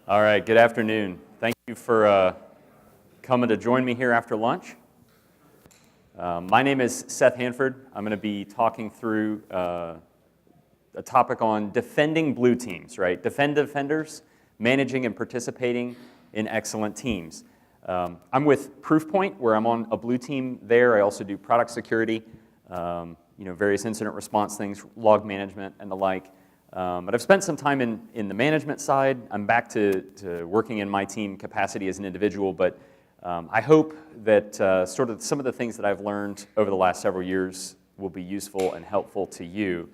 All right, good afternoon. Thank you for coming to join me here after lunch. My name is Seth Hanford. I'm going to be talking through a topic on defending blue teams, right? Defend defenders, managing and participating in excellent teams. I'm with Proofpoint, where I'm on a blue team there. I also do product security, various incident response things, log management, and the like. But I've spent some time in the management side. I'm back to working in my team capacity as an individual, but I hope that sort of some of the things that I've learned over the last several years will be useful and helpful to you.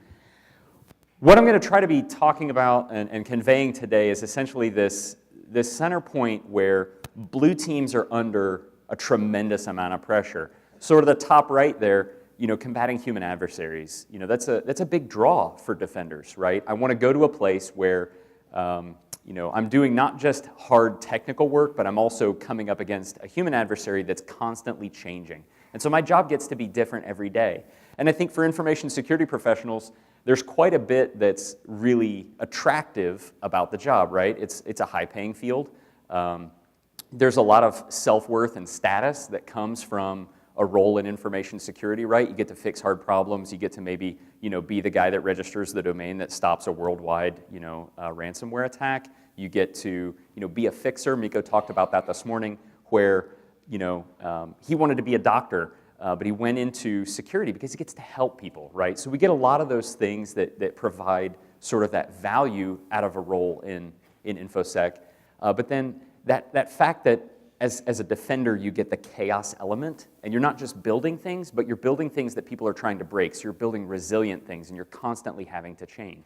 What I'm going to try to be talking about and conveying today is essentially this center point where blue teams are under a tremendous amount of pressure. Sort of the top right there, combating human adversaries. That's a big draw for defenders, right? I want to go to a place where, I'm doing not just hard technical work, but I'm also coming up against a human adversary that's constantly changing. And so my job gets to be different every day. And I think for information security professionals, there's quite a bit that's really attractive about the job, right? It's a high-paying field. There's a lot of self-worth and status that comes from a role in information security, right? You get to fix hard problems. You get to maybe, be the guy that registers the domain that stops a worldwide, ransomware attack. You get to, be a fixer. Miko talked about that this morning, where, he wanted to be a doctor, but he went into security because he gets to help people, right? So we get a lot of those things that provide sort of that value out of a role in InfoSec. But then that fact that as a defender, you get the chaos element, and you're not just building things, but you're building things that people are trying to break. So you're building resilient things, and you're constantly having to change.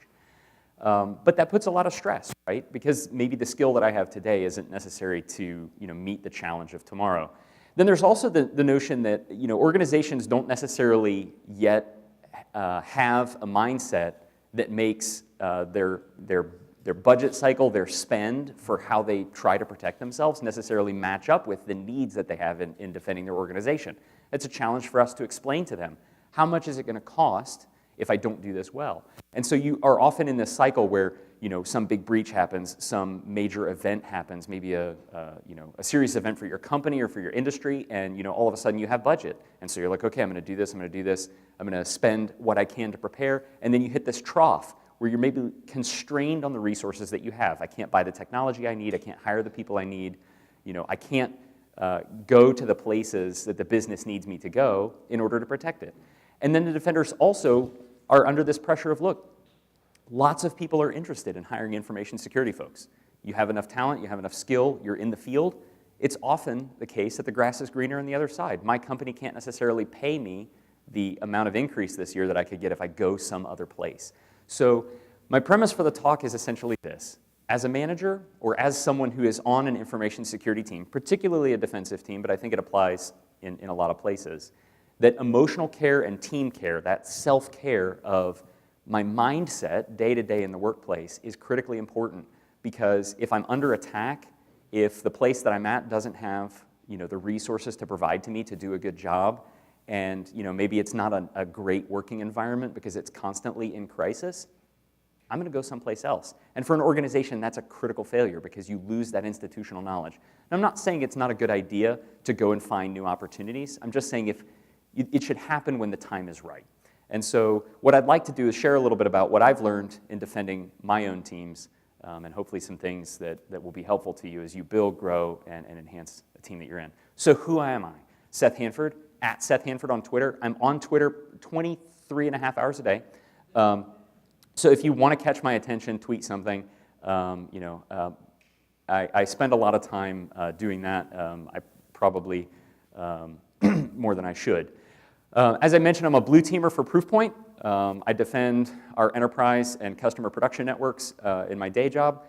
But that puts a lot of stress, right? Because maybe the skill that I have today isn't necessary to meet the challenge of tomorrow. Then there's also the notion that organizations don't necessarily yet have a mindset that makes their budget cycle, their spend for how they try to protect themselves necessarily match up with the needs that they have in defending their organization. It's a challenge for us to explain to them, how much is it going to cost if I don't do this well? And so you are often in this cycle where some big breach happens, some major event happens, maybe a serious event for your company or for your industry, and all of a sudden you have budget. And so you're like, okay, I'm going to do this, I'm going to do this, I'm going to spend what I can to prepare, and then you hit this trough where you're maybe constrained on the resources that you have. I can't buy the technology I need, I can't hire the people I need, I can't go to the places that the business needs me to go in order to protect it. And then the defenders also are under this pressure of, look, lots of people are interested in hiring information security folks. You have enough talent, you have enough skill, you're in the field. It's often the case that the grass is greener on the other side. My company can't necessarily pay me the amount of increase this year that I could get if I go some other place. So my premise for the talk is essentially this. As a manager or as someone who is on an information security team, particularly a defensive team, but I think it applies in a lot of places, that emotional care and team care, that self-care of my mindset day to day in the workplace is critically important, because if I'm under attack, if the place that I'm at doesn't have the resources to provide to me to do a good job, and maybe it's not a great working environment because it's constantly in crisis, I'm going to go someplace else. And for an organization, that's a critical failure because you lose that institutional knowledge. And I'm not saying it's not a good idea to go and find new opportunities. I'm just saying it should happen when the time is right. And so what I'd like to do is share a little bit about what I've learned in defending my own teams, and hopefully some things that will be helpful to you as you build, grow, and enhance the team that you're in. So who am I? Seth Hanford. At Seth Hanford on Twitter. I'm on Twitter 23 and a half hours a day. So if you want to catch my attention, tweet something. I spend a lot of time doing that. I probably more than I should. As I mentioned, I'm a blue teamer for Proofpoint. I defend our enterprise and customer production networks in my day job.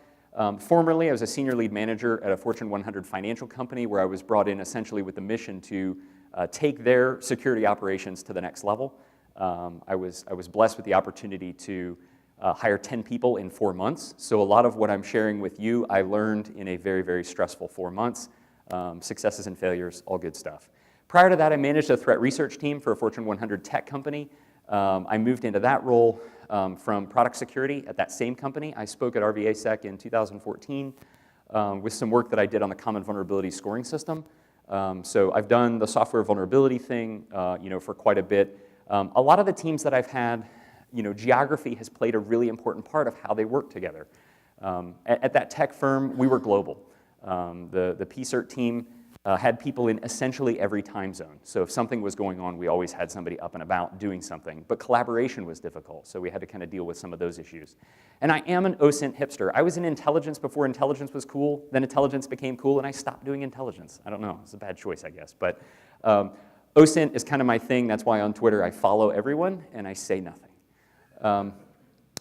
Formerly, I was a senior lead manager at a Fortune 100 financial company where I was brought in essentially with the mission to take their security operations to the next level. I was blessed with the opportunity to hire 10 people in 4 months. So a lot of what I'm sharing with you, I learned in a very, very stressful 4 months. Successes and failures, all good stuff. Prior to that, I managed a threat research team for a Fortune 100 tech company. I moved into that role from product security at that same company. I spoke at RVAsec in 2014. with some work that I did on the common vulnerability scoring system. So I've done the software vulnerability thing, for quite a bit. A lot of the teams that I've had, geography has played a really important part of how they work together. At that tech firm, we were global. The SIRT team had people in essentially every time zone. So if something was going on, we always had somebody up and about doing something. But collaboration was difficult, so we had to kind of deal with some of those issues. And I am an OSINT hipster. I was in intelligence before intelligence was cool. Then intelligence became cool, and I stopped doing intelligence. I don't know. It's a bad choice, I guess. But OSINT is kind of my thing. That's why on Twitter I follow everyone, and I say nothing.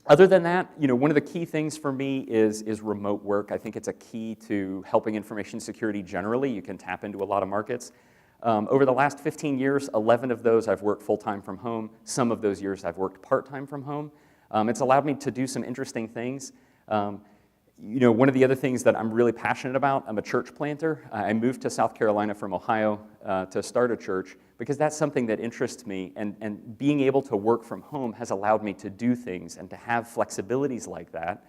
Other than that, one of the key things for me is remote work. I think it's a key to helping information security generally. You can tap into a lot of markets. Over the last 15 years, 11 of those I've worked full-time from home. Some of those years I've worked part-time from home. It's allowed me to do some interesting things. One of the other things that I'm really passionate about, I'm a church planter. I moved to South Carolina from Ohio to start a church because that's something that interests me, and being able to work from home has allowed me to do things and to have flexibilities like that,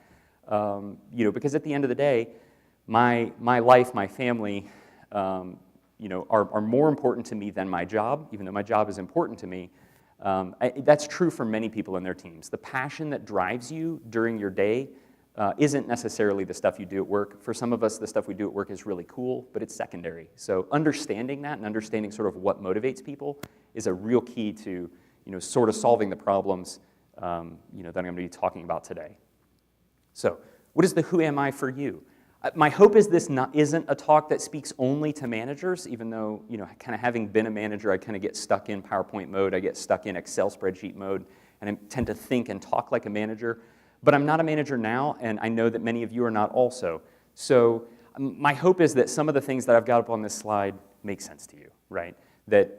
because at the end of the day, my life, my family, are more important to me than my job, even though my job is important to me. That's true for many people in their teams. The passion that drives you during your day isn't necessarily the stuff you do at work. For some of us, the stuff we do at work is really cool, but it's secondary. So understanding that and understanding sort of what motivates people is a real key to, sort of solving the problems, that I'm going to be talking about today. So what is the who am I for you? My hope is this isn't a talk that speaks only to managers, even though, kind of having been a manager, I kind of get stuck in PowerPoint mode, I get stuck in Excel spreadsheet mode, and I tend to think and talk like a manager. But I'm not a manager now, and I know that many of you are not also. So my hope is that some of the things that I've got up on this slide make sense to you, right? That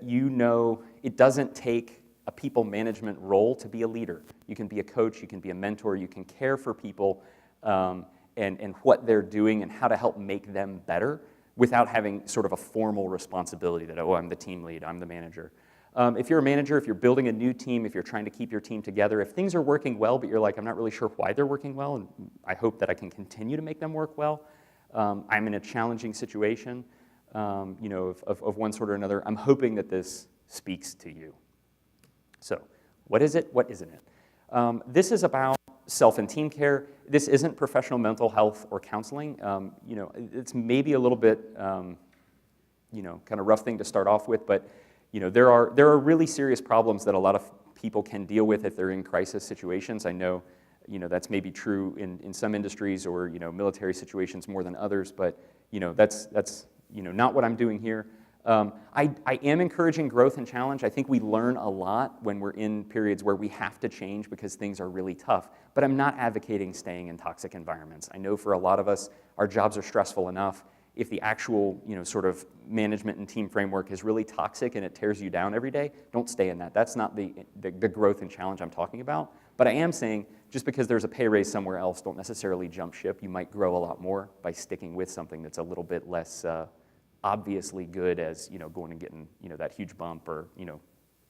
it doesn't take a people management role to be a leader. You can be a coach, you can be a mentor, you can care for people and what they're doing and how to help make them better without having sort of a formal responsibility that, I'm the team lead, I'm the manager. If you're a manager, if you're building a new team, if you're trying to keep your team together, if things are working well, but you're like, I'm not really sure why they're working well, and I hope that I can continue to make them work well. I'm in a challenging situation, of one sort or another. I'm hoping that this speaks to you. So, what is it? What isn't it? This is about self and team care. This isn't professional mental health or counseling. It's maybe a little bit, kind of rough thing to start off with, but there are really serious problems that a lot of people can deal with if they're in crisis situations. I know, that's maybe true in some industries or, military situations more than others, but, that's not what I'm doing here. I am encouraging growth and challenge. I think we learn a lot when we're in periods where we have to change because things are really tough, but I'm not advocating staying in toxic environments. I know for a lot of us, our jobs are stressful enough. If the actual, sort of management and team framework is really toxic and it tears you down every day, don't stay in that. That's not the growth and challenge I'm talking about. But I am saying just because there's a pay raise somewhere else, don't necessarily jump ship. You might grow a lot more by sticking with something that's a little bit less obviously good as, going and getting, that huge bump or,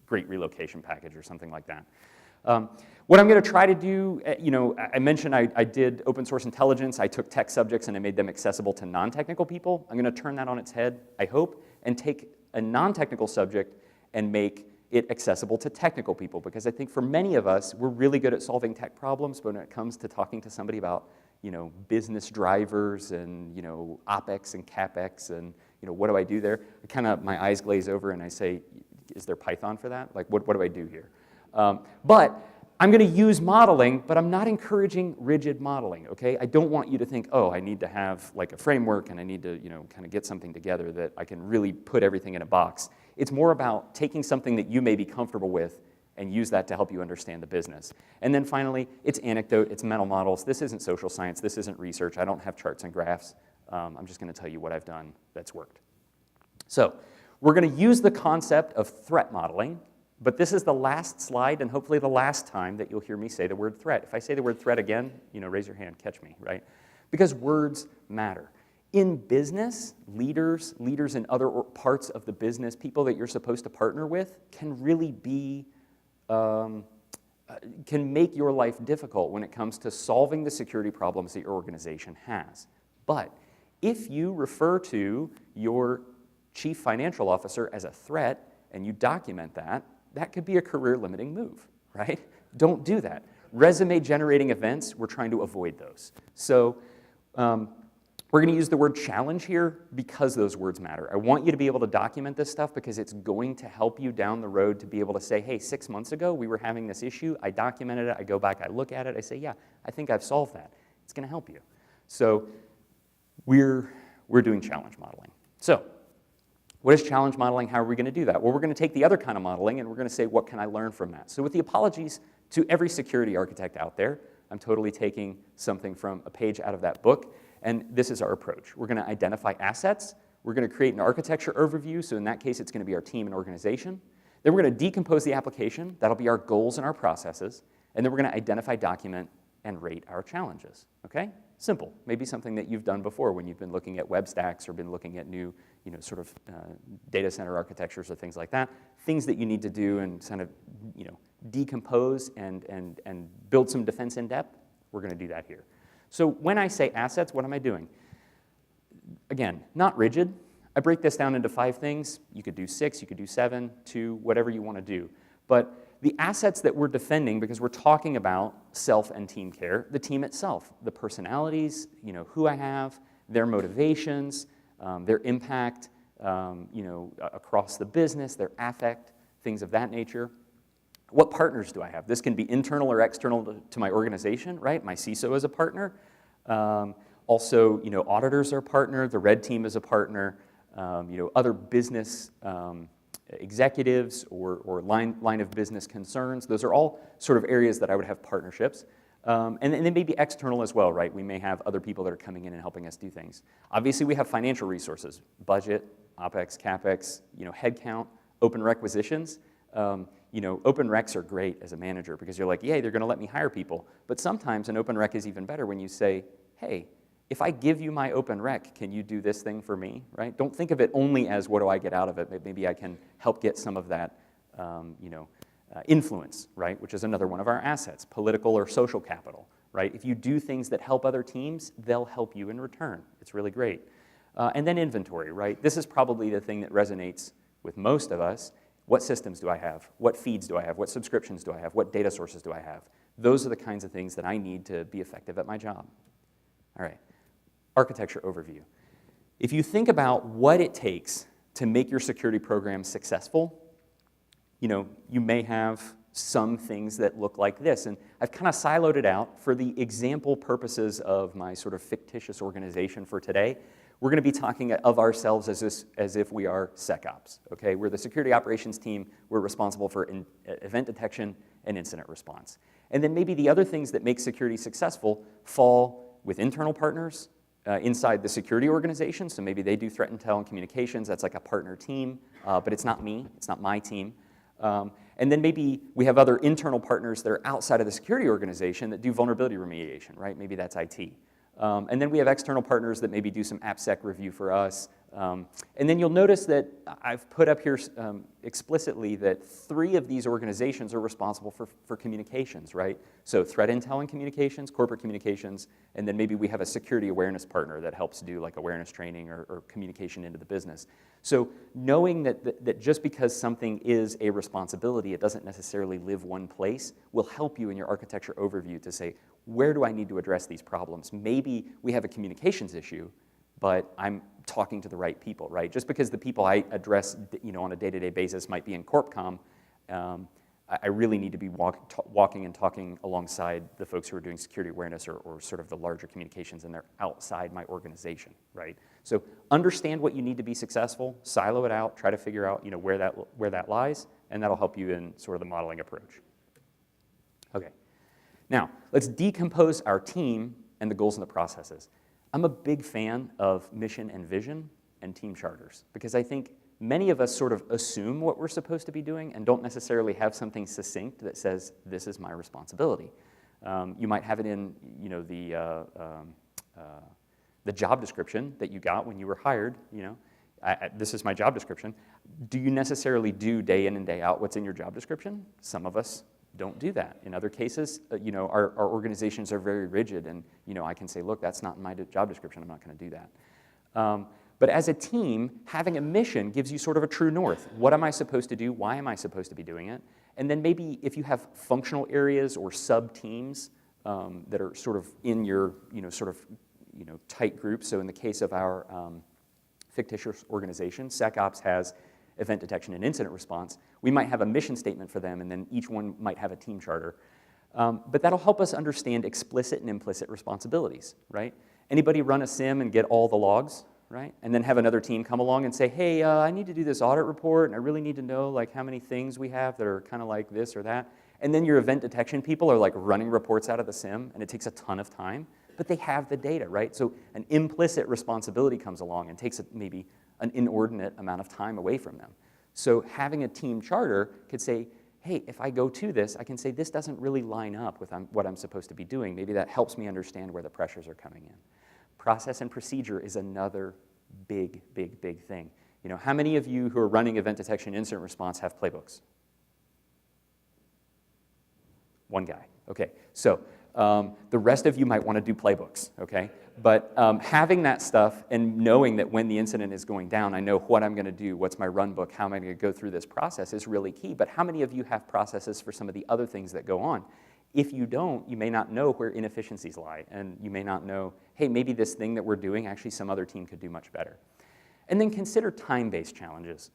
great relocation package or something like that. What I'm going to try to do, I mentioned I did open source intelligence. I took tech subjects and I made them accessible to non-technical people. I'm going to turn that on its head, I hope, and take a non-technical subject and make it accessible to technical people, because I think for many of us, we're really good at solving tech problems, but when it comes to talking to somebody about, business drivers and, OpEx and CapEx and, what do I do there? My eyes glaze over and I say, is there Python for that? Like, what do I do here? But I'm going to use modeling, but I'm not encouraging rigid modeling, okay? I don't want you to think, I need to have like a framework and I need to, kind of get something together that I can really put everything in a box. It's more about taking something that you may be comfortable with and use that to help you understand the business. And then finally, it's anecdote, it's mental models. This isn't social science, this isn't research. I don't have charts and graphs. I'm just going to tell you what I've done that's worked. So we're going to use the concept of threat modeling, but this is the last slide and hopefully the last time that you'll hear me say the word threat. If I say the word threat again, raise your hand, catch me, right? Because words matter. In business, leaders in other parts of the business, people that you're supposed to partner with can really be, can make your life difficult when it comes to solving the security problems that your organization has. But If you refer to your chief financial officer as a threat and you document that, that could be a career-limiting move, right? Don't do that. Resume-generating events, we're trying to avoid those. So we're going to use the word challenge here because those words matter. I want you to be able to document this stuff because it's going to help you down the road to be able to say, hey, 6 months ago we were having this issue, I documented it, I go back, I look at it, I say, yeah, I think I've solved that. It's going to help you. So we're doing challenge modeling. So what is challenge modeling? How are we going to do that? Well, we're going to take the other kind of modeling and we're going to say, what can I learn from that? So with the apologies to every security architect out there, I'm totally taking something from a page out of that book, and this is our approach. We're going to identify assets. We're going to create an architecture overview, so in that case, it's going to be our team and organization. Then we're going to decompose the application. That'll be our goals and our processes, and then we're going to identify, document, and rate our challenges, okay? Simple. Maybe something that you've done before when you've been looking at web stacks or been looking at new, sort of data center architectures or things like that. Things that you need to do and kind of, decompose and build some defense in depth. We're going to do that here. So when I say assets, what am I doing? Again, not rigid. I break this down into 5 things. You could do 6, you could do 7, 2, whatever you want to do. But the assets that we're defending, because we're talking about self and team care, the team itself, the personalities, who I have, their motivations, their impact, across the business, their affect, things of that nature. What partners do I have? This can be internal or external to my organization, right? My CISO is a partner. Also, auditors are a partner. The red team is a partner. Other business executives or line of business concerns. Those are all sort of areas that I would have partnerships. And then maybe external as well, right? We may have other people that are coming in and helping us do things. Obviously, we have financial resources, budget, OpEx, CapEx, headcount, open requisitions. Open recs are great as a manager because you're like, yeah, they're going to let me hire people. But sometimes an open rec is even better when you say, hey, if I give you my open rec, can you do this thing for me, right? Don't think of it only as what do I get out of it, but maybe I can help get some of that, influence, right? Which is another one of our assets, political or social capital, right? If you do things that help other teams, they'll help you in return. It's really great. And then inventory, right? This is probably the thing that resonates with most of us. What systems do I have? What feeds do I have? What subscriptions do I have? What data sources do I have? Those are the kinds of things that I need to be effective at my job. All right, architecture overview. If you think about what it takes to make your security program successful, you may have some things that look like this. And I've kind of siloed it out for the example purposes of my sort of fictitious organization for today. We're going to be talking of ourselves as if we are SecOps, okay? We're the security operations team. We're responsible for event detection and incident response. And then maybe the other things that make security successful fall with internal partners inside the security organization. So maybe they do threat intel and communications. That's like a partner team, but it's not me. It's not my team. And then maybe we have other internal partners that are outside of the security organization that do vulnerability remediation, right? Maybe that's IT. And then we have external partners that maybe do some AppSec review for us. And then you'll notice that I've put up here explicitly that 3 of these organizations are responsible for communications, right? So threat intel and communications, corporate communications, and then maybe we have a security awareness partner that helps do like awareness training or communication into the business. So knowing that just because something is a responsibility, it doesn't necessarily live one place, will help you in your architecture overview to say, where do I need to address these problems? Maybe we have a communications issue, but I'm talking to the right people, right? Just because the people I address, on a day-to-day basis might be in CorpCom, I really need to be walking and talking alongside the folks who are doing security awareness or sort of the larger communications, and they're outside my organization, right? So understand what you need to be successful, silo it out, try to figure out, where that lies, and that'll help you in sort of the modeling approach. Okay. Now, let's decompose our team and the goals and the processes. I'm a big fan of mission and vision and team charters because I think many of us sort of assume what we're supposed to be doing and don't necessarily have something succinct that says, this is my responsibility. You might have it in the job description that you got when you were hired. This is my job description. Do you necessarily do day in and day out what's in your job description? Some of us don't do that. In other cases, our organizations are very rigid, and I can say, look, that's not in my job description. I'm not going to do that. But as a team, having a mission gives you sort of a true north. What am I supposed to do? Why am I supposed to be doing it? And then maybe if you have functional areas or sub-teams that are sort of in your, tight groups. So in the case of our fictitious organization, SecOps has event detection and incident response. We might have a mission statement for them, and then each one might have a team charter. But that'll help us understand explicit and implicit responsibilities, right? Anybody run a sim and get all the logs, right? And then have another team come along and say, hey, I need to do this audit report, and I really need to know like how many things we have that are kind of like this or that. And then your event detection people are like running reports out of the sim, and it takes a ton of time, but they have the data, right? So an implicit responsibility comes along and takes maybe an inordinate amount of time away from them. So having a team charter could say, hey, if I go to this, I can say this doesn't really line up with what I'm supposed to be doing. Maybe that helps me understand where the pressures are coming in. Process and procedure is another big, big, big thing. You know, how many of you who are running event detection incident response have playbooks? One guy. Okay, so the rest of you might want to do playbooks, okay? But having that stuff and knowing that when the incident is going down, I know what I'm going to do, what's my run book, how am I going to go through this process is really key. But how many of you have processes for some of the other things that go on? If you don't, you may not know where inefficiencies lie, and you may not know, hey, maybe this thing that we're doing, actually some other team could do much better. And then consider time-based challenges.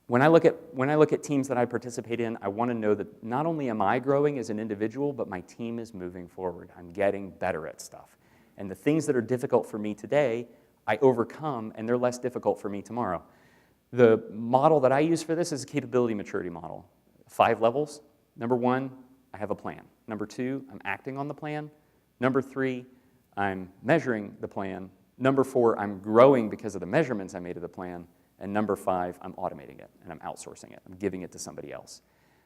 When I look at teams that I participate in, I want to know that not only am I growing as an individual, but my team is moving forward. I'm getting better at stuff. And the things that are difficult for me today, I overcome, and they're less difficult for me tomorrow. The model that I use for this is a capability maturity model. 5 levels. Number 1, I have a plan. Number 2, I'm acting on the plan. Number 3, I'm measuring the plan. Number 4, I'm growing because of the measurements I made of the plan. And number 5, I'm automating it, and I'm outsourcing it. I'm giving it to somebody else.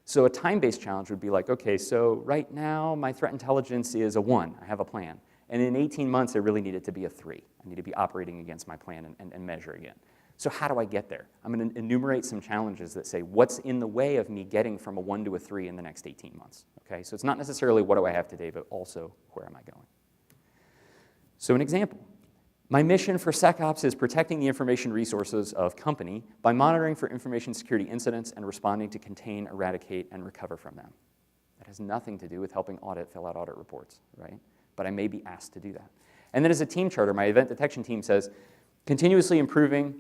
So a time-based challenge would be like, okay, so right now my threat intelligence is a 1. I have a plan. And in 18 months, I really need it to be a 3. I need to be operating against my plan and measuring it. So how do I get there? I'm going to enumerate some challenges that say, what's in the way of me getting from a 1 to a 3 in the next 18 months? Okay, so it's not necessarily what do I have today, but also where am I going? So an example. My mission for SecOps is protecting the information resources of company by monitoring for information security incidents and responding to contain, eradicate, and recover from them. That has nothing to do with helping fill out audit reports, right? But I may be asked to do that. And then as a team charter, my event detection team says, continuously improving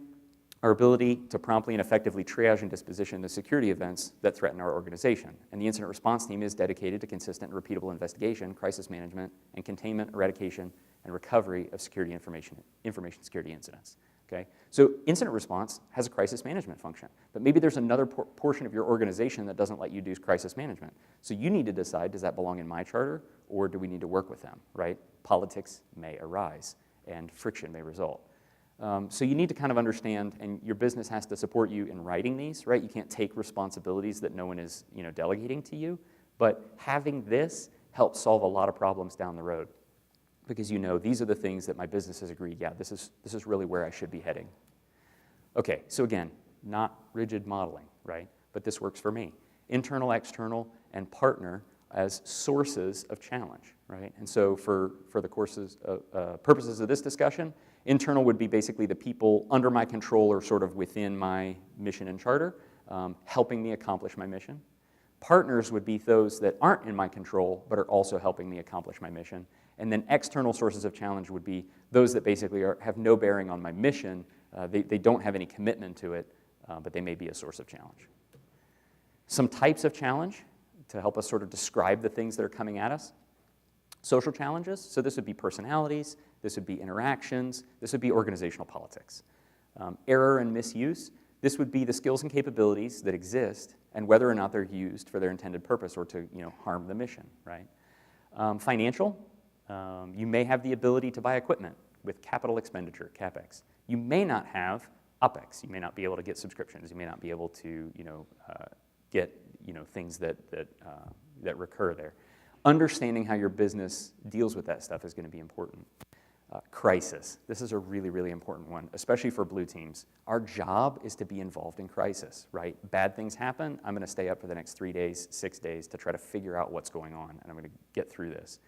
our ability to promptly and effectively triage and disposition the security events that threaten our organization. And the incident response team is dedicated to consistent and repeatable investigation, crisis management, and containment, eradication, and recovery of information security incidents. Okay? So incident response has a crisis management function, but maybe there's another portion of your organization that doesn't let you do crisis management. So you need to decide, does that belong in my charter, or do we need to work with them, right? Politics may arise, and friction may result. So you need to kind of understand, and your business has to support you in writing these, right? You can't take responsibilities that no one is, delegating to you, but having this helps solve a lot of problems down the road. Because these are the things that my business has agreed, yeah, this is really where I should be heading. Okay, so again, not rigid modeling, right? But this works for me. Internal, external, and partner as sources of challenge, right? And so for the purposes of this discussion, internal would be basically the people under my control or sort of within my mission and charter, helping me accomplish my mission. Partners would be those that aren't in my control, but are also helping me accomplish my mission. And then external sources of challenge would be those that basically have no bearing on my mission. They don't have any commitment to it, but they may be a source of challenge. Some types of challenge to help us sort of describe the things that are coming at us. Social challenges, so this would be personalities, this would be interactions, this would be organizational politics. Error and misuse, this would be the skills and capabilities that exist and whether or not they're used for their intended purpose or to harm the mission, right? Financial, you may have the ability to buy equipment with capital expenditure, CapEx. You may not have OpEx. You may not be able to get subscriptions. You may not be able to, get, things that recur there. Understanding how your business deals with that stuff is going to be important. Crisis. This is a really, really important one, especially for blue teams. Our job is to be involved in crisis, right? Bad things happen. I'm going to stay up for the next 3 days, 6 days to try to figure out what's going on, and I'm going to get through this.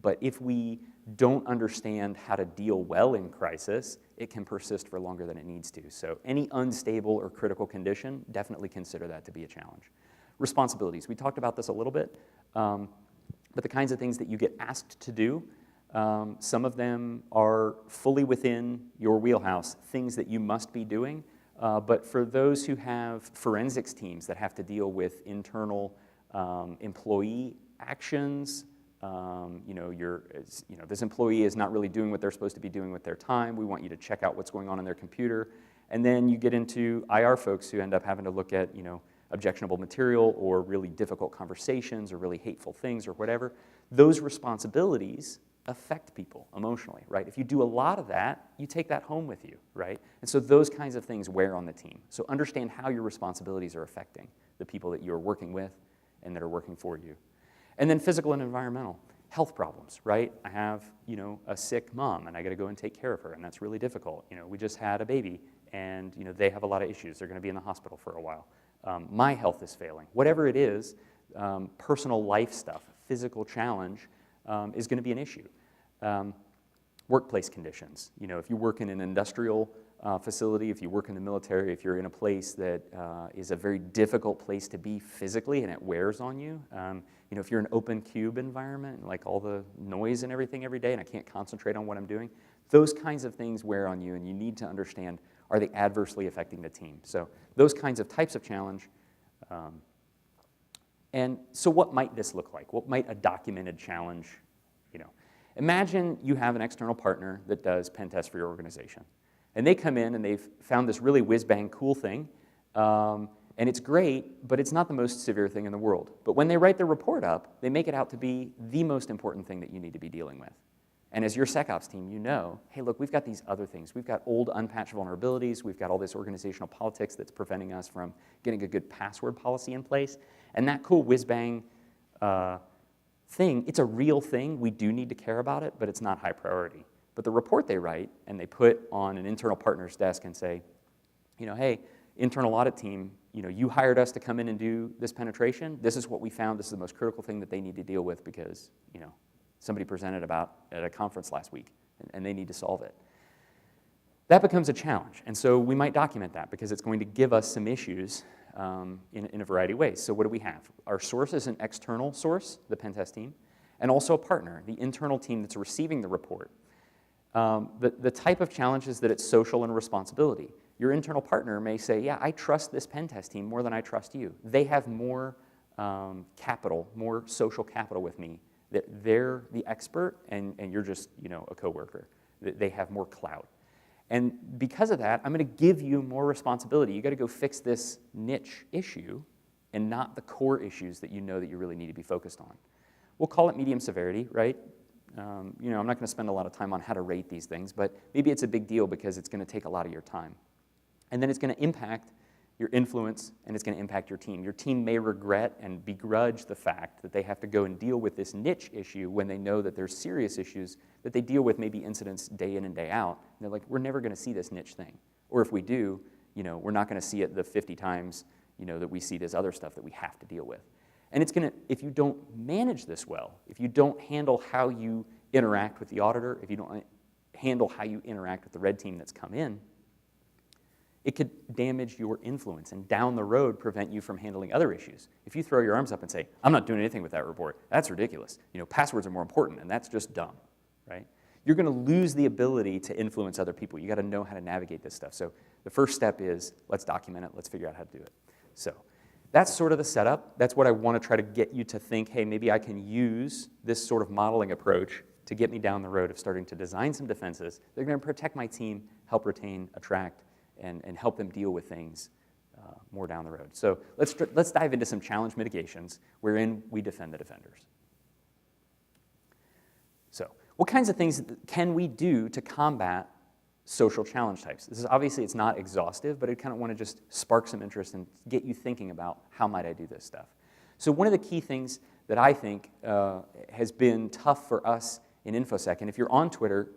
But if we don't understand how to deal well in crisis, it can persist for longer than it needs to. So any unstable or critical condition, definitely consider that to be a challenge. Responsibilities. We talked about this a little bit, but the kinds of things that you get asked to do, some of them are fully within your wheelhouse, things that you must be doing. But for those who have forensics teams that have to deal with internal employee actions, this employee is not really doing what they're supposed to be doing with their time. We want you to check out what's going on in their computer. And then you get into IR folks who end up having to look at, objectionable material or really difficult conversations or really hateful things or whatever. Those responsibilities affect people emotionally, right? If you do a lot of that, you take that home with you, right? And so those kinds of things wear on the team. So understand how your responsibilities are affecting the people that you're working with and that are working for you. And then physical and environmental. Health problems, right? I have, a sick mom and I gotta go and take care of her, and that's really difficult. We just had a baby and, they have a lot of issues. They're gonna be in the hospital for a while. My health is failing. Whatever it is, personal life stuff, physical challenge is gonna be an issue. Workplace conditions. If you work in an industrial facility, if you work in the military, if you're in a place that is a very difficult place to be physically and it wears on you, if you're in an open cube environment, like all the noise and everything every day and I can't concentrate on what I'm doing, those kinds of things wear on you and you need to understand, are they adversely affecting the team? So those kinds of types of challenge. And so what might this look like? What might a documented challenge, Imagine you have an external partner that does pen tests for your organization. And they come in and they've found this really whiz-bang cool thing, and it's great, but it's not the most severe thing in the world. But when they write their report up, they make it out to be the most important thing that you need to be dealing with. And as your SecOps team, hey, look, we've got these other things. We've got old unpatched vulnerabilities. We've got all this organizational politics that's preventing us from getting a good password policy in place. And that cool whiz-bang thing, it's a real thing. We do need to care about it, but it's not high priority. But the report they write and they put on an internal partner's desk and say, hey, internal audit team, you hired us to come in and do this penetration. This is what we found. This is the most critical thing that they need to deal with because, somebody presented about at a conference last week and they need to solve it. That becomes a challenge. And so we might document that because it's going to give us some issues in a variety of ways. So what do we have? Our source is an external source, the pen test team, and also a partner, the internal team that's receiving the report. The type of challenge is that it's social and responsibility. Your internal partner may say, yeah, I trust this pen test team more than I trust you. They have more capital, more social capital with me. They're the expert and you're just a coworker. They have more clout. And because of that, I'm going to give you more responsibility. You got to go fix this niche issue and not the core issues that that you really need to be focused on. We'll call it medium severity, right? I'm not going to spend a lot of time on how to rate these things, but maybe it's a big deal because it's going to take a lot of your time. And then it's going to impact your influence and it's going to impact your team. Your team may regret and begrudge the fact that they have to go and deal with this niche issue when they know that there's serious issues that they deal with, maybe incidents day in and day out. And they're like, we're never going to see this niche thing. Or if we do, we're not going to see it the 50 times that we see this other stuff that we have to deal with. And it's going to, if you don't manage this well, if you don't handle how you interact with the auditor, if you don't handle how you interact with the red team that's come in, it could damage your influence and down the road prevent you from handling other issues. If you throw your arms up and say, I'm not doing anything with that report, that's ridiculous. Passwords are more important and that's just dumb, right? You're going to lose the ability to influence other people. You got to know how to navigate this stuff. So the first step is let's document it, let's figure out how to do it. So that's sort of the setup. That's what I want to try to get you to think, hey, maybe I can use this sort of modeling approach to get me down the road of starting to design some defenses that are going to protect my team, help retain, attract, and help them deal with things more down the road. So let's dive into some challenge mitigations wherein we defend the defenders. So what kinds of things can we do to combat social challenge types? This is obviously, it's not exhaustive, but I kind of want to just spark some interest and get you thinking about how might I do this stuff. So one of the key things that I think has been tough for us in InfoSec, and if you're on Twitter,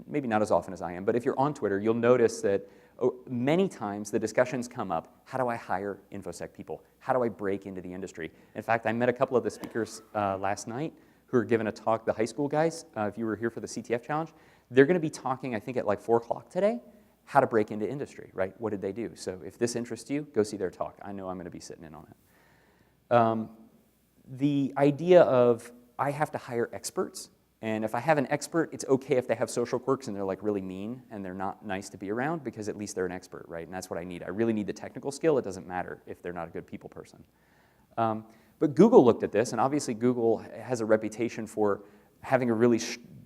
maybe not as often as I am, but if you're on Twitter, you'll notice that many times the discussions come up, how do I hire InfoSec people? How do I break into the industry? In fact, I met a couple of the speakers last night who are giving a talk, the high school guys, if you were here for the CTF challenge, they're going to be talking, I think, at like 4 o'clock today, how to break into industry, right? What did they do? So if this interests you, go see their talk. I know I'm going to be sitting in on it. The idea of I have to hire experts, and if I have an expert, it's okay if they have social quirks and they're like really mean and they're not nice to be around, because at least they're an expert, right? And that's what I need. I really need the technical skill. It doesn't matter if they're not a good people person. But Google looked at this, and obviously Google has a reputation for having a really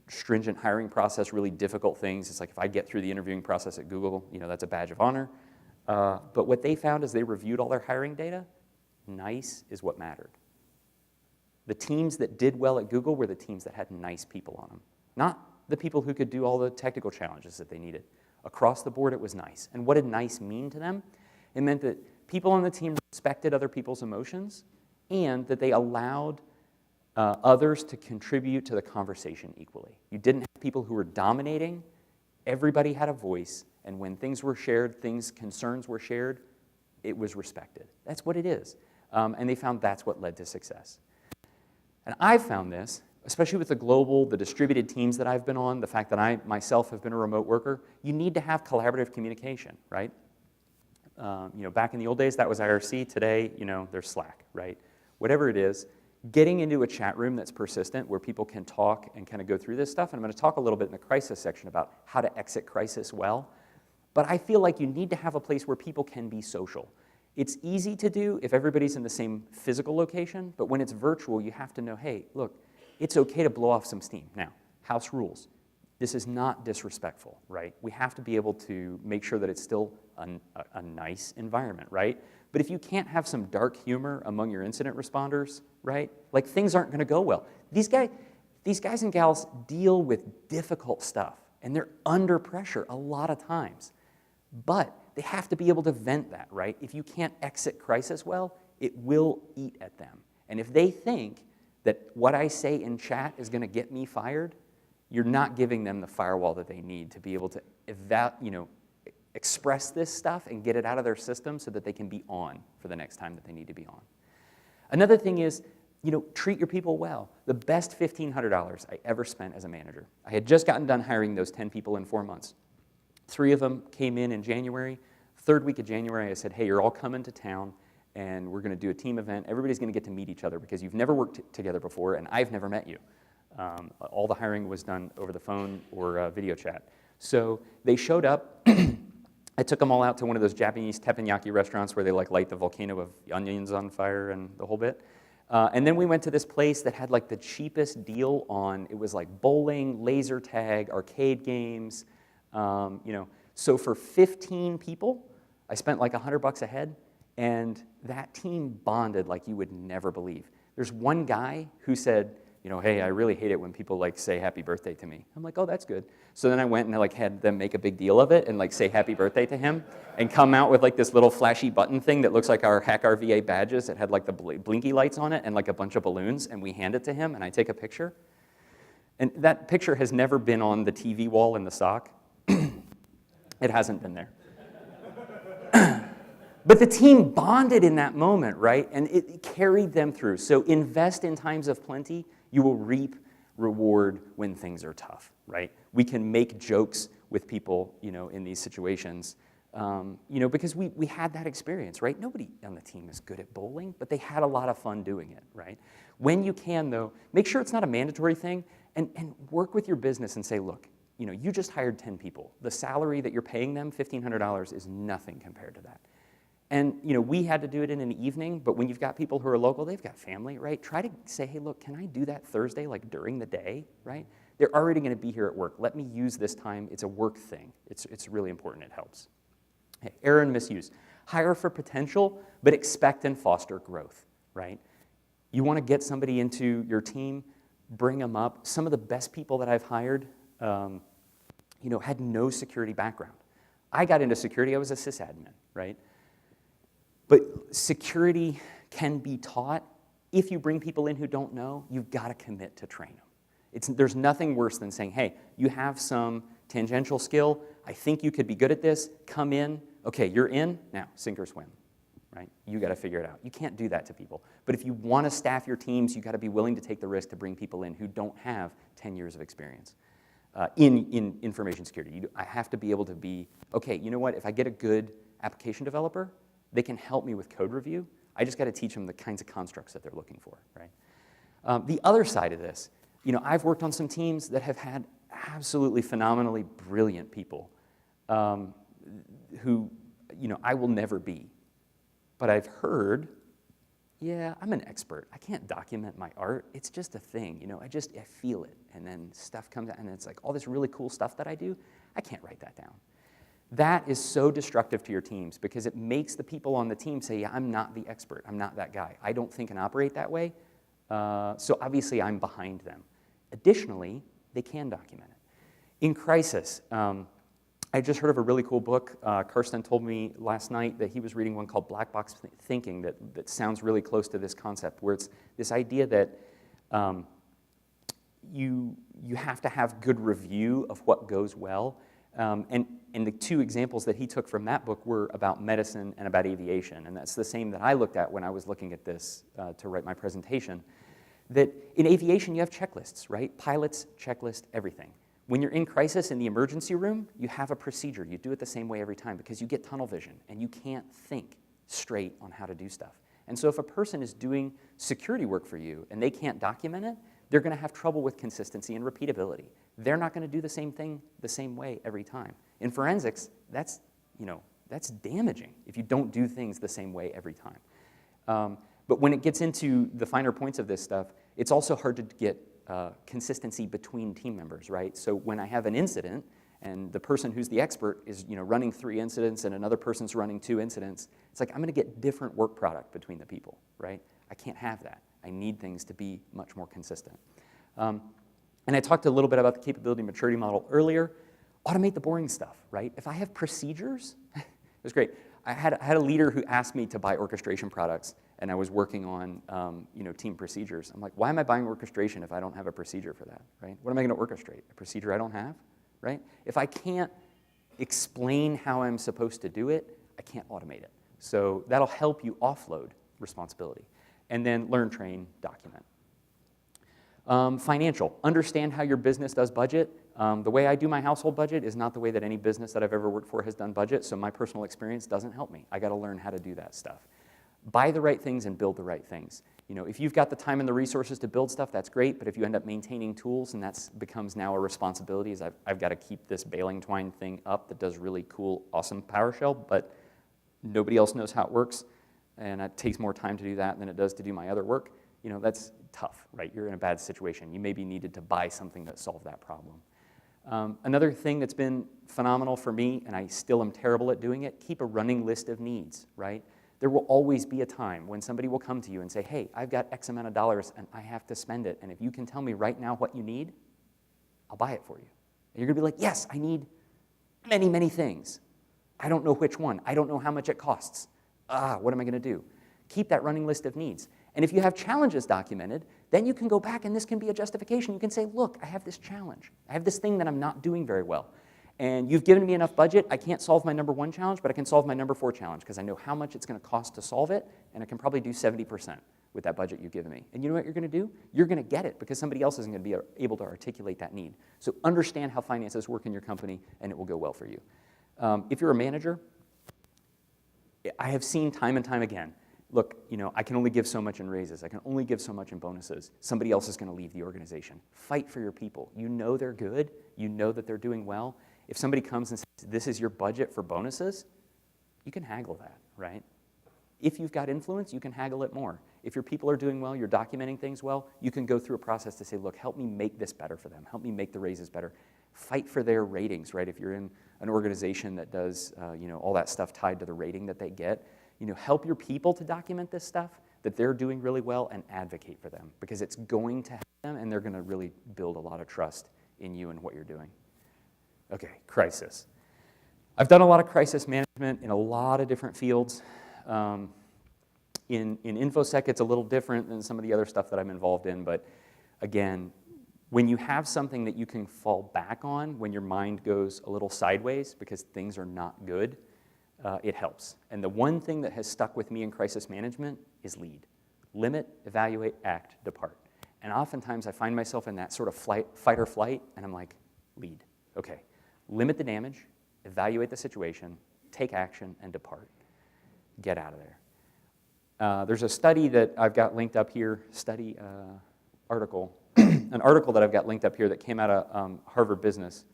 stringent hiring process, really difficult things. It's like if I get through the interviewing process at Google, that's a badge of honor. But what they found is they reviewed all their hiring data. Nice is what mattered. The teams that did well at Google were the teams that had nice people on them, not the people who could do all the technical challenges that they needed. Across the board, it was nice. And what did nice mean to them? It meant that people on the team respected other people's emotions and that they allowed others to contribute to the conversation equally. You didn't have people who were dominating. Everybody had a voice, and when things were shared, concerns were shared, it was respected. That's what it is. And they found that's what led to success. And I've found this, especially with the distributed teams that I've been on, the fact that I myself have been a remote worker, you need to have collaborative communication, right? Back in the old days, that was IRC. Today, there's Slack, right? Whatever it is, getting into a chat room that's persistent where people can talk and kind of go through this stuff. And I'm going to talk a little bit in the crisis section about how to exit crisis well. But I feel like you need to have a place where people can be social. It's easy to do if everybody's in the same physical location, but when it's virtual, you have to know, hey, look, it's okay to blow off some steam. Now, house rules. This is not disrespectful, right? We have to be able to make sure that it's still a nice environment, right? But if you can't have some dark humor among your incident responders, right? Like things aren't going to go well. These guys and gals deal with difficult stuff, and they're under pressure a lot of times. But they have to be able to vent that, right? If you can't exit crisis well, it will eat at them. And if they think that what I say in chat is going to get me fired, you're not giving them the firewall that they need to be able to express this stuff and get it out of their system so that they can be on for the next time that they need to be on. Another thing is, treat your people well. The best $1,500 I ever spent as a manager. I had just gotten done hiring those 10 people in 4 months. 3 of them came in January. 3rd week of January, I said, hey, you're all coming to town, and we're going to do a team event. Everybody's going to get to meet each other because you've never worked together before, and I've never met you. All the hiring was done over the phone or video chat. So they showed up. I took them all out to one of those Japanese teppanyaki restaurants where they light the volcano of onions on fire and the whole bit. And then we went to this place that had the cheapest deal on, it was bowling, laser tag, arcade games. So for 15 people, I spent $100 a head, and that team bonded like you would never believe. There's one guy who said, hey, I really hate it when people say happy birthday to me. I'm like, oh, that's good. So then I went and I had them make a big deal of it and say happy birthday to him and come out with this little flashy button thing that looks like our Hack RVA badges. It had the blinky lights on it and a bunch of balloons, and we hand it to him and I take a picture. And that picture has never been on the TV wall in the SOC. It hasn't been there. But the team bonded in that moment, right? And it carried them through. So invest in times of plenty. You will reap reward when things are tough, right? We can make jokes with people, in these situations, because we had that experience, right? Nobody on the team is good at bowling, but they had a lot of fun doing it, right? When you can, though, make sure it's not a mandatory thing, and work with your business and say, look, you just hired 10 people. The salary that you're paying them, $1,500, is nothing compared to that. And we had to do it in an evening, but when you've got people who are local, they've got family, right? Try to say, hey, look, can I do that Thursday, during the day, right? They're already going to be here at work. Let me use this time. It's a work thing. It's really important. It helps. Hey, error and misuse. Hire for potential, but expect and foster growth, right? You want to get somebody into your team, bring them up. Some of the best people that I've hired, had no security background. I got into security. I was a sysadmin, right? But security can be taught. If you bring people in who don't know, you've got to commit to train them. There's nothing worse than saying, hey, you have some tangential skill. I think you could be good at this. Come in. Okay, you're in. Now, sink or swim. right? You got to figure it out. You can't do that to people. But if you want to staff your teams, you got to be willing to take the risk to bring people in who don't have 10 years of experience in information security. I have to be able to be, okay, you know what? If I get a good application developer, they can help me with code review. I just got to teach them the kinds of constructs that they're looking for, right? The other side of this, I've worked on some teams that have had absolutely phenomenally brilliant people who, I will never be. But I've heard, yeah, I'm an expert. I can't document my art. It's just a thing, I feel it. And then stuff comes out, and it's like all this really cool stuff that I do, I can't write that down. That is so destructive to your teams because it makes the people on the team say, yeah, I'm not the expert. I'm not that guy. I don't think and operate that way. So obviously, I'm behind them. Additionally, they can document it. In crisis, I just heard of a really cool book. Karsten told me last night that he was reading one called Black Box Thinking that sounds really close to this concept, where it's this idea that you have to have good review of what goes well. And the two examples that he took from that book were about medicine and about aviation. And that's the same that I looked at when I was looking at this to write my presentation. That in aviation, you have checklists, right? Pilots, checklist, everything. When you're in crisis in the emergency room, you have a procedure. You do it the same way every time because you get tunnel vision and you can't think straight on how to do stuff. And so if a person is doing security work for you and they can't document it, they're going to have trouble with consistency and repeatability. They're not going to do the same thing the same way every time. In forensics, that's damaging if you don't do things the same way every time. But when it gets into the finer points of this stuff, it's also hard to get consistency between team members, right? So when I have an incident and the person who's the expert is running 3 incidents and another person's running 2 incidents, it's like I'm going to get different work product between the people, right? I can't have that. I need things to be much more consistent. And I talked a little bit about the capability maturity model earlier. Automate the boring stuff, right? If I have procedures, it was great. I had a leader who asked me to buy orchestration products, and I was working on team procedures. I'm like, why am I buying orchestration if I don't have a procedure for that, right? What am I going to orchestrate? A procedure I don't have, right? If I can't explain how I'm supposed to do it, I can't automate it. So that'll help you offload responsibility. And then learn, train, document. Financial. Understand how your business does budget. The way I do my household budget is not the way that any business that I've ever worked for has done budget, so my personal experience doesn't help me. I got to learn how to do that stuff. Buy the right things and build the right things. If you've got the time and the resources to build stuff, that's great, but if you end up maintaining tools, and that becomes now a responsibility, is I've got to keep this baling twine thing up that does really cool, awesome PowerShell, but nobody else knows how it works, and it takes more time to do that than it does to do my other work. That's tough, right? You're in a bad situation. You maybe needed to buy something that solved that problem. Another thing that's been phenomenal for me, and I still am terrible at doing it, keep a running list of needs, right? There will always be a time when somebody will come to you and say, hey, I've got X amount of dollars and I have to spend it, and if you can tell me right now what you need, I'll buy it for you. And you're going to be like, yes, I need many, many things. I don't know which one. I don't know how much it costs. What am I going to do? Keep that running list of needs. And if you have challenges documented, then you can go back, and this can be a justification. You can say, look, I have this challenge. I have this thing that I'm not doing very well. And you've given me enough budget. I can't solve my number 1 challenge, but I can solve my number 4 challenge because I know how much it's going to cost to solve it, and I can probably do 70% with that budget you've given me. And you know what you're going to do? You're going to get it because somebody else isn't going to be able to articulate that need. So understand how finances work in your company, and it will go well for you. If you're a manager, I have seen time and time again, look, I can only give so much in raises. I can only give so much in bonuses. Somebody else is going to leave the organization. Fight for your people. You know they're good. You know that they're doing well. If somebody comes and says, this is your budget for bonuses, you can haggle that, right? If you've got influence, you can haggle it more. If your people are doing well, you're documenting things well, you can go through a process to say, look, help me make this better for them. Help me make the raises better. Fight for their ratings, right? If you're in an organization that does, all that stuff tied to the rating that they get, help your people to document this stuff, that they're doing really well, and advocate for them because it's going to help them, and they're going to really build a lot of trust in you and what you're doing. Okay, crisis. I've done a lot of crisis management in a lot of different fields. In InfoSec, it's a little different than some of the other stuff that I'm involved in, but again, when you have something that you can fall back on when your mind goes a little sideways because things are not good, it helps. And the one thing that has stuck with me in crisis management is lead. Limit, evaluate, act, depart. And oftentimes I find myself in that sort of fight or flight, and I'm like, lead. Okay, limit the damage, evaluate the situation, take action, and depart. Get out of there. There's a study that I've got linked up here, article, an article that I've got linked up here that came out of Harvard Business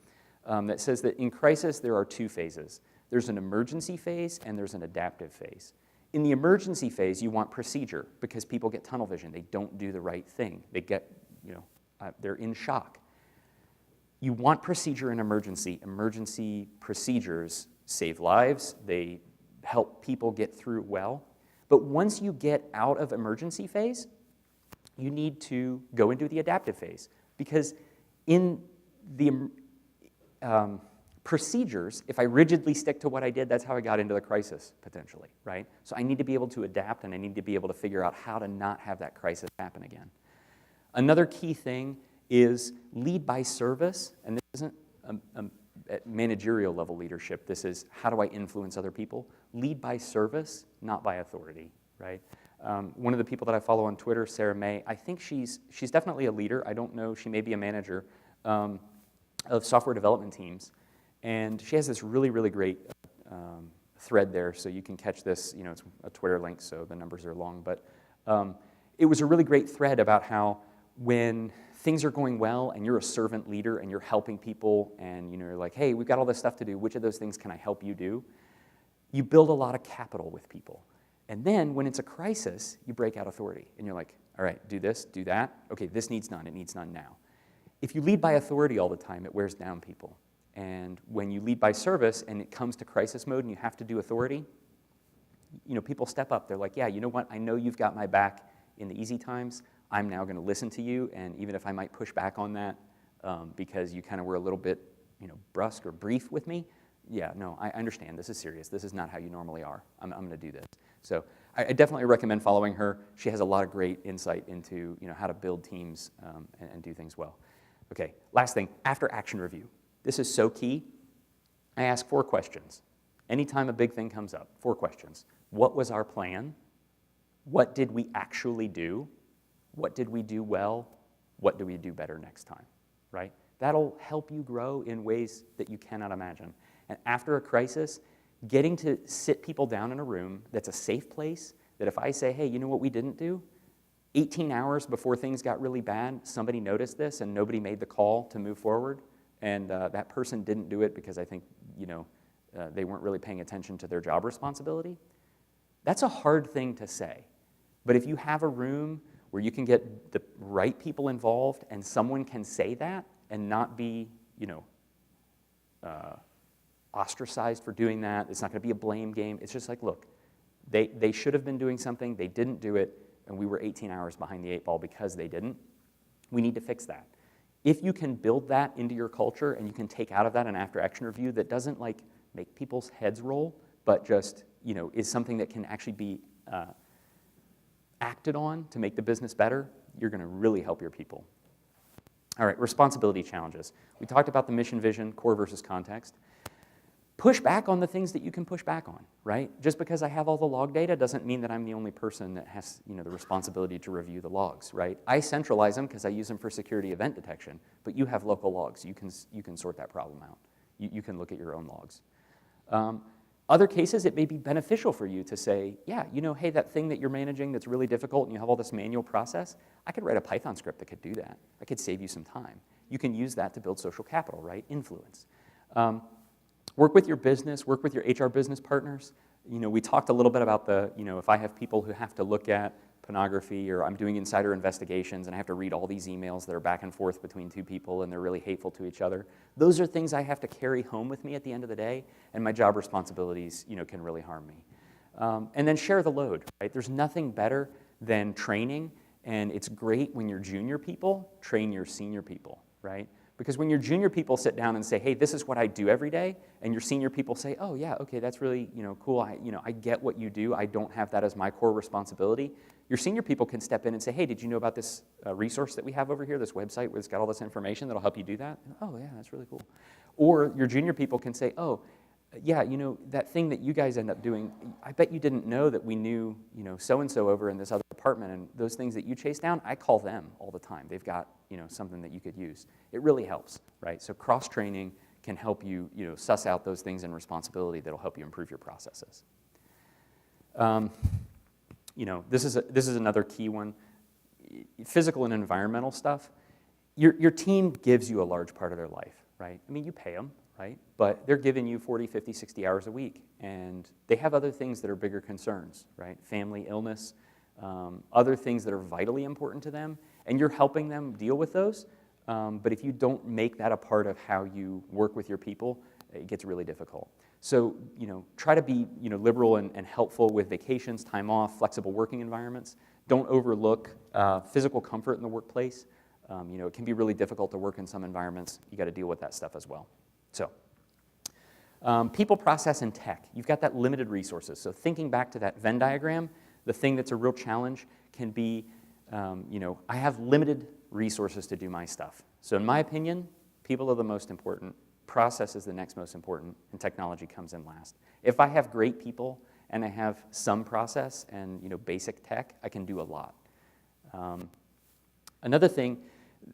that says that in crisis there are two phases. There's an emergency phase and there's an adaptive phase. In the emergency phase, you want procedure because people get tunnel vision. They don't do the right thing. They get, they're in shock. You want procedure in emergency. Emergency procedures save lives. They help people get through well. But once you get out of emergency phase, you need to go into the adaptive phase because in the procedures, if I rigidly stick to what I did, that's how I got into the crisis, potentially, right? So I need to be able to adapt, and I need to be able to figure out how to not have that crisis happen again. Another key thing is lead by service, and this isn't at managerial level leadership. This is how do I influence other people? Lead by service, not by authority, right? One of the people that I follow on Twitter, Sarah May, I think she's definitely a leader. I don't know, she may be a manager of software development teams. And she has this really, really great thread there, so you can catch this. It's a Twitter link, so the numbers are long. But it was a really great thread about how when things are going well and you're a servant leader and you're helping people and you're like, hey, we've got all this stuff to do. Which of those things can I help you do? You build a lot of capital with people. And then when it's a crisis, you break out authority. And you're like, all right, do this, do that. Okay, this needs done. It needs done now. If you lead by authority all the time, it wears down people. And when you lead by service and it comes to crisis mode and you have to do authority, people step up. They're like, yeah, you know what? I know you've got my back in the easy times. I'm now going to listen to you. And even if I might push back on that because you kind of were a little bit, brusque or brief with me, yeah, no, I understand. This is serious. This is not how you normally are. I'm going to do this. So I definitely recommend following her. She has a lot of great insight into how to build teams and do things well. Okay, last thing, after action review. This is so key. I ask 4 questions. Anytime a big thing comes up, 4 questions. What was our plan? What did we actually do? What did we do well? What do we do better next time, right? That'll help you grow in ways that you cannot imagine. And after a crisis, getting to sit people down in a room that's a safe place, that if I say, hey, you know what we didn't do? 18 hours before things got really bad, somebody noticed this and nobody made the call to move forward. And that person didn't do it because I think, they weren't really paying attention to their job responsibility. That's a hard thing to say. But if you have a room where you can get the right people involved and someone can say that and not be, ostracized for doing that, it's not going to be a blame game. It's just like, look, they should have been doing something, they didn't do it, and we were 18 hours behind the 8 ball because they didn't. We need to fix that. If you can build that into your culture and you can take out of that an after-action review that doesn't make people's heads roll, but just is something that can actually be acted on to make the business better, you're going to really help your people. All right, responsibility challenges. We talked about the mission, vision, core versus context. Push back on the things that you can push back on, right? Just because I have all the log data doesn't mean that I'm the only person that has the responsibility to review the logs, right? I centralize them because I use them for security event detection, but you have local logs. You can sort that problem out. You can look at your own logs. Other cases, it may be beneficial for you to say, yeah, hey, that thing that you're managing that's really difficult and you have all this manual process, I could write a Python script that could do that. I could save you some time. You can use that to build social capital, right? Influence. Work with your business, work with your HR business partners. We talked a little bit about if I have people who have to look at pornography or I'm doing insider investigations and I have to read all these emails that are back and forth between 2 people and they're really hateful to each other. Those are things I have to carry home with me at the end of the day, and my job responsibilities, can really harm me. And then share the load, right? There's nothing better than training, and it's great when your junior people train your senior people, right? Because when your junior people sit down and say, hey, this is what I do every day, and your senior people say, oh yeah, okay, that's really cool. I get what you do. I don't have that as my core responsibility. Your senior people can step in and say, hey, did you know about this resource that we have over here, this website where it's got all this information that'll help you do that? Oh yeah, that's really cool. Or your junior people can say, oh, yeah, that thing that you guys end up doing, I bet you didn't know that we knew, so-and-so over in this other department, and those things that you chase down, I call them all the time. They've got, something that you could use. It really helps, right? So cross-training can help you, suss out those things in responsibility that'll help you improve your processes. This is another key one. Physical and environmental stuff. Your team gives you a large part of their life, right? I mean, you pay them, right? But they're giving you 40, 50, 60 hours a week, and they have other things that are bigger concerns, right? Family, illness, other things that are vitally important to them, and you're helping them deal with those. But if you don't make that a part of how you work with your people, it gets really difficult. So, try to be, liberal and helpful with vacations, time off, flexible working environments. Don't overlook physical comfort in the workplace. It can be really difficult to work in some environments. You got to deal with that stuff as well. So, people, process, and tech. You've got that limited resources. So thinking back to that Venn diagram, the thing that's a real challenge can be, I have limited resources to do my stuff. So in my opinion, people are the most important, process is the next most important, and technology comes in last. If I have great people and I have some process and basic tech, I can do a lot. Another thing,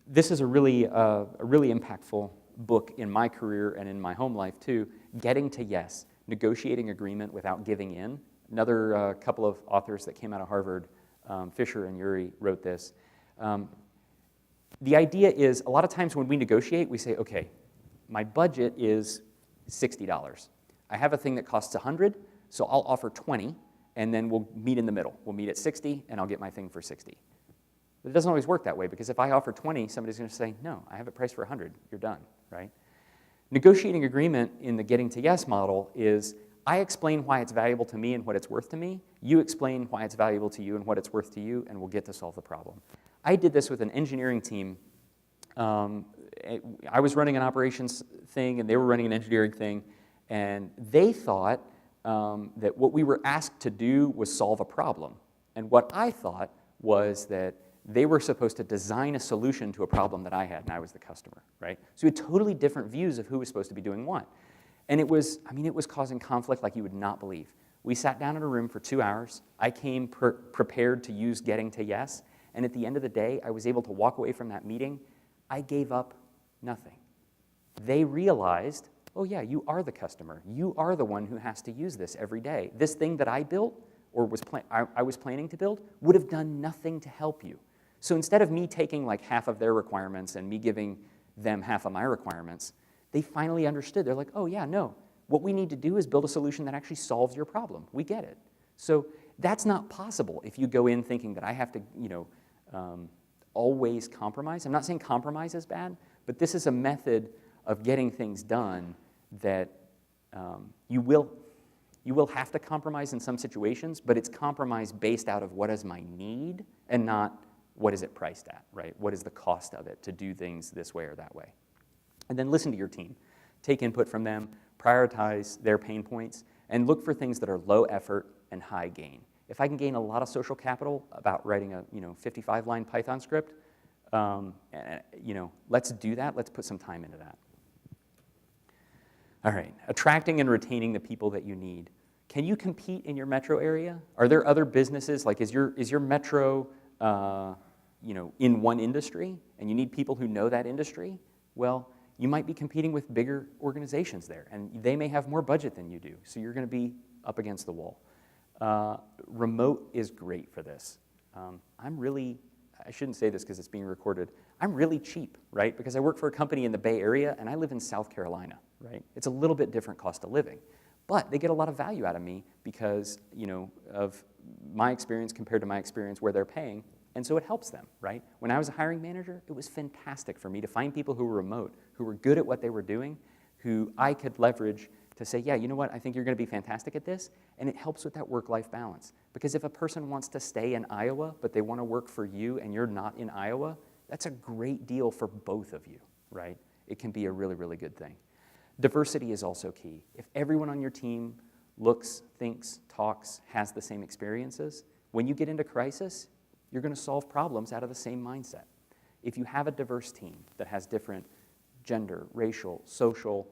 this is a really impactful book in my career and in my home life too, Getting to Yes, Negotiating Agreement Without Giving In. Another couple of authors that came out of Harvard, Fisher and Urey, wrote this. The idea is a lot of times when we negotiate, we say, okay, my budget is $60. I have a thing that costs $100, so I'll offer $20, and then we'll meet in the middle. We'll meet at $60, and I'll get my thing for $60. But it doesn't always work that way, because if I offer $20, somebody's going to say, no, I have it priced for $100. You're done, right? Negotiating agreement in the Getting to Yes model is I explain why it's valuable to me and what it's worth to me. You explain why it's valuable to you and what it's worth to you, and we'll get to solve the problem. I did this with an engineering team. I was running an operations thing, and they were running an engineering thing, and they thought that what we were asked to do was solve a problem. And what I thought was that they were supposed to design a solution to a problem that I had, and I was the customer, right? So we had totally different views of who was supposed to be doing what. And it was causing conflict like you would not believe. We sat down in a room for 2 hours. I came prepared to use Getting to Yes, and at the end of the day, I was able to walk away from that meeting. I gave up nothing. They realized, oh yeah, you are the customer. You are the one who has to use this every day. This thing that I built, or I was planning to build, would have done nothing to help you. So instead of me taking like half of their requirements and me giving them half of my requirements, they finally understood. They're like, oh yeah, no. What we need to do is build a solution that actually solves your problem. We get it. So that's not possible if you go in thinking that I have to, always compromise. I'm not saying compromise is bad, but this is a method of getting things done that you will have to compromise in some situations, but it's compromise based out of what is my need and not what is it priced at, right? What is the cost of it to do things this way or that way? And then listen to your team. Take input from them, prioritize their pain points, and look for things that are low effort and high gain. If I can gain a lot of social capital about writing a 55-line Python script, let's do that. Let's put some time into that. All right, attracting and retaining the people that you need. Can you compete in your metro area? Are there other businesses, like is your metro in one industry and you need people who know that industry? Well, you might be competing with bigger organizations there, and they may have more budget than you do, so you're going to be up against the wall. Remote is great for this. I shouldn't say this because it's being recorded. I'm really cheap, right? Because I work for a company in the Bay Area, and I live in South Carolina, right? It's a little bit different cost of living. But they get a lot of value out of me because, of my experience compared to my experience where they're paying, and so it helps them, right? When I was a hiring manager, it was fantastic for me to find people who were remote, who were good at what they were doing, who I could leverage to say, yeah, you know what, I think you're going to be fantastic at this, and it helps with that work-life balance. Because if a person wants to stay in Iowa, but they want to work for you and you're not in Iowa, that's a great deal for both of you, right? It can be a really, really good thing. Diversity is also key. If everyone on your team looks, thinks, talks, has the same experiences, when you get into crisis, you're going to solve problems out of the same mindset. If you have a diverse team that has different gender, racial, social,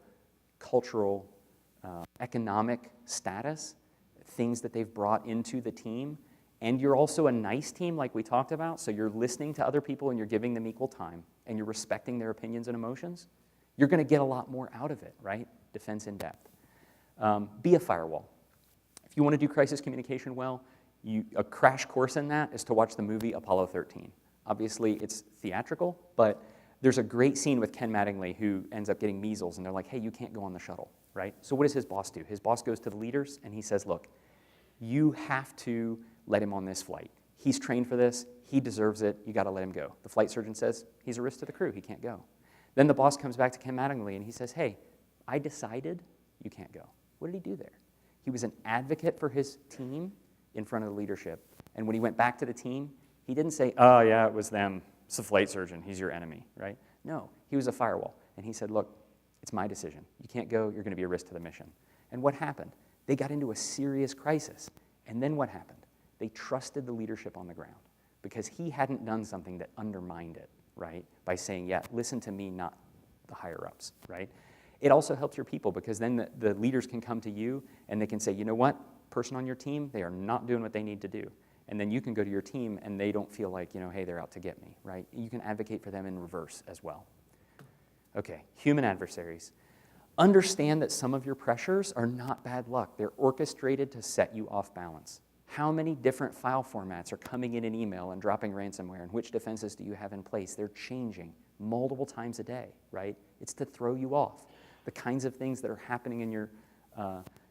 cultural economic status, things that they've brought into the team, and you're also a nice team like we talked about, so you're listening to other people and you're giving them equal time, and you're respecting their opinions and emotions, you're going to get a lot more out of it, right? Defense in depth. Be a firewall. If you want to do crisis communication well, a crash course in that is to watch the movie Apollo 13. Obviously, it's theatrical, but there's a great scene with Ken Mattingly who ends up getting measles, and they're like, hey, you can't go on the shuttle, right? So what does his boss do? His boss goes to the leaders, and he says, look, you have to let him on this flight. He's trained for this. He deserves it. You got to let him go. The flight surgeon says, he's a risk to the crew. He can't go. Then the boss comes back to Ken Mattingly, and he says, hey, I decided you can't go. What did he do there? He was an advocate for his team in front of the leadership. And when he went back to the team, he didn't say, oh, yeah, it was them. It's the flight surgeon. He's your enemy, right? No, he was a firewall. And he said, look, it's my decision. You can't go. You're going to be a risk to the mission. And what happened? They got into a serious crisis. And then what happened? They trusted the leadership on the ground because he hadn't done something that undermined it, right? By saying, yeah, listen to me, not the higher-ups, right? It also helps your people because then the leaders can come to you and they can say, you know what, person on your team, they are not doing what they need to do. And then you can go to your team and they don't feel like, hey, they're out to get me, right? You can advocate for them in reverse as well. Okay, human adversaries. Understand that some of your pressures are not bad luck. They're orchestrated to set you off balance. How many different file formats are coming in an email and dropping ransomware, and which defenses do you have in place? They're changing multiple times a day, right? It's to throw you off. The kinds of things that are happening in your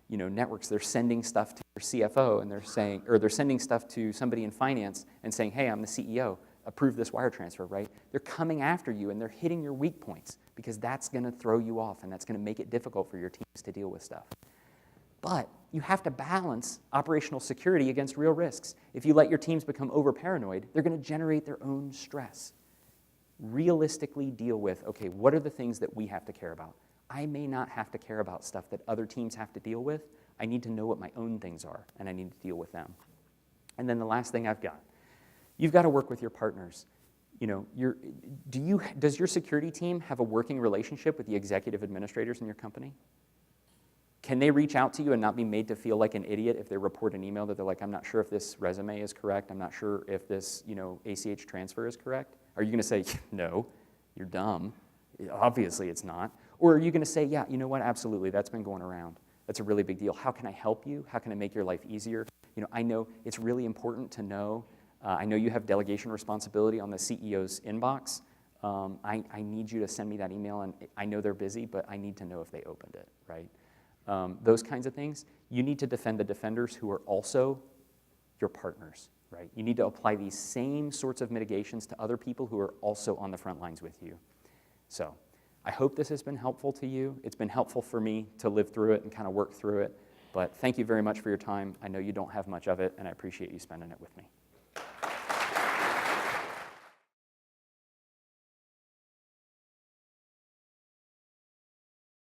networks, they're sending stuff to your CFO and they're sending stuff to somebody in finance and saying, hey, I'm the CEO, approve this wire transfer, right? They're coming after you and they're hitting your weak points because that's going to throw you off and that's going to make it difficult for your teams to deal with stuff. But you have to balance operational security against real risks. If you let your teams become over-paranoid, they're going to generate their own stress. Realistically deal with, okay, what are the things that we have to care about? I may not have to care about stuff that other teams have to deal with. I need to know what my own things are, and I need to deal with them. And then the last thing I've got, you've got to work with your partners. Does your security team have a working relationship with the executive administrators in your company? Can they reach out to you and not be made to feel like an idiot if they report an email that they're like, I'm not sure if this resume is correct, I'm not sure if this ACH transfer is correct? Are you going to say, no, you're dumb, obviously it's not? Or are you going to say, yeah, you know what, absolutely, that's been going around. That's a really big deal. How can I help you? How can I make your life easier? I know it's really important to know, I know you have delegation responsibility on the CEO's inbox. I need you to send me that email, and I know they're busy, but I need to know if they opened it, right? Those kinds of things. You need to defend the defenders who are also your partners, right? You need to apply these same sorts of mitigations to other people who are also on the front lines with you. So I hope this has been helpful to you. It's been helpful for me to live through it and kind of work through it. But thank you very much for your time. I know you don't have much of it, and I appreciate you spending it with me.